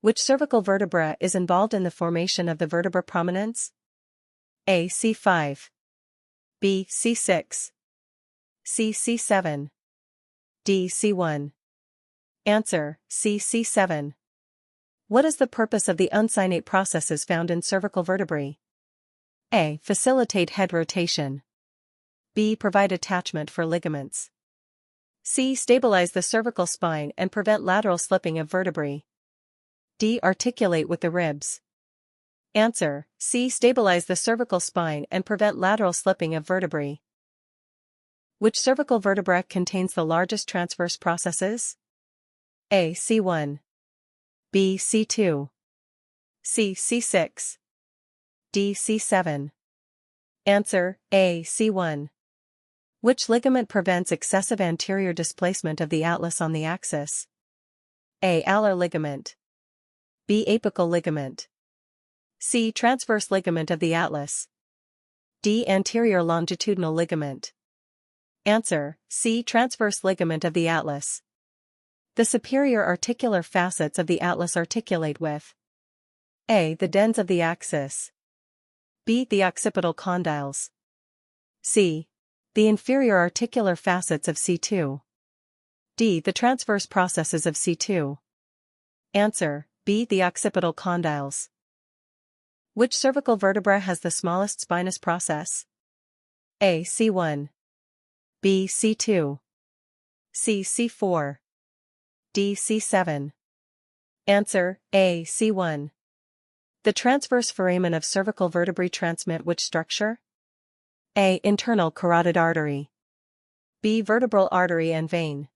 Which cervical vertebra is involved in the formation of the vertebra prominence? A. C5. B. C6. C. C7. D. C1. Answer: C. C7. What is the purpose of the uncinate processes found in cervical vertebrae? A. Facilitate head rotation. B. Provide attachment for ligaments. C. Stabilize the cervical spine and prevent lateral slipping of vertebrae. D. Articulate with the ribs. Answer: C. Stabilize the cervical spine and prevent lateral slipping of vertebrae. Which cervical vertebra contains the largest transverse processes? A. C1. B. C2. C. C6. D. C7. Answer: A. C1. Which ligament prevents excessive anterior displacement of the atlas on the axis? A. Alar ligament. B. Apical ligament. C. Transverse ligament of the atlas. D. Anterior longitudinal ligament. Answer: C. Transverse ligament of the atlas. The superior articular facets of the atlas articulate with A. The dens of the axis. B. The occipital condyles. C. The inferior articular facets of C2. D. The transverse processes of C2. Answer: B. The occipital condyles. Which cervical vertebra has the smallest spinous process? A. C1. B. C2. C. C4. D. C7. Answer: A. C1. The transverse foramen of cervical vertebrae transmit which structure? A. Internal carotid artery. B. Vertebral artery and vein.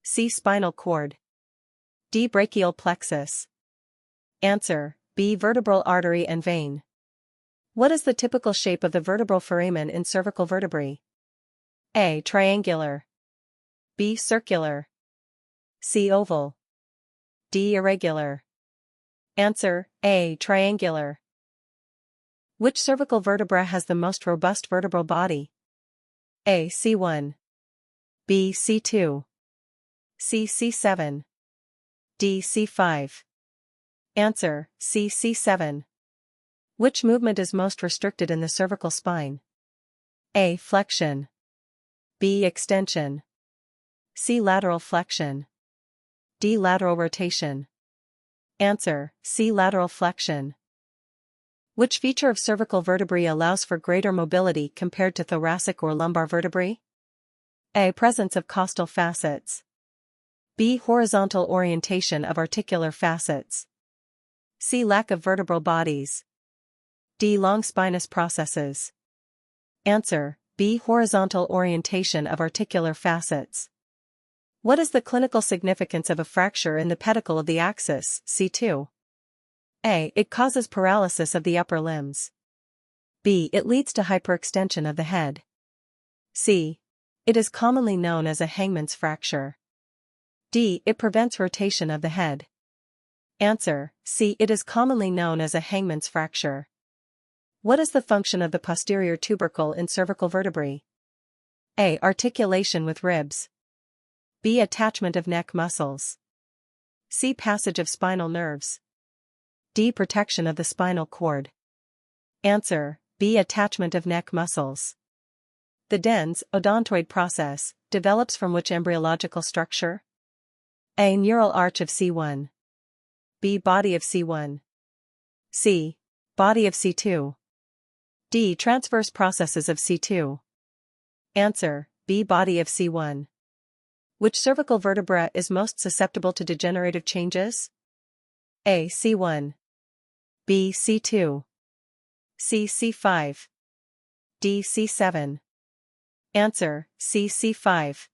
C. Spinal cord. D. Brachial plexus. Answer: B. Vertebral artery and vein. What is the typical shape of the vertebral foramen in cervical vertebrae? A. Triangular. B. Circular. C. Oval. D. Irregular. Answer: A. Triangular. Which cervical vertebra has the most robust vertebral body? A. C1. B. C2. C. C7. D. C5. Answer: C. C7. Which movement is most restricted in the cervical spine? A. Flexion. B. Extension. C. Lateral flexion. D. Lateral rotation. Answer: C. Lateral flexion. Which feature of cervical vertebrae allows for greater mobility compared to thoracic or lumbar vertebrae? A. Presence of costal facets. B. Horizontal orientation of articular facets. C. Lack of vertebral bodies. D. Long spinous processes. Answer: B. Horizontal orientation of articular facets. What is the clinical significance of a fracture in the pedicle of the axis, C2? A. It causes paralysis of the upper limbs. B. It leads to hyperextension of the head. C. It is commonly known as a hangman's fracture. D. It prevents rotation of the head. Answer: C. It is commonly known as a hangman's fracture. What is the function of the posterior tubercle in cervical vertebrae? A. Articulation with ribs. B. Attachment of neck muscles. C. Passage of spinal nerves. D. Protection of the spinal cord. Answer: B. Attachment of neck muscles. The dens, odontoid process, develops from which embryological structure? A. Neural arch of C1. B. Body of C1. C. Body of C2. D. Transverse processes of C2. Answer: B. Body of C1. Which cervical vertebra is most susceptible to degenerative changes? A. C1. B. C2. C. C5. D. C7. Answer: C. C5.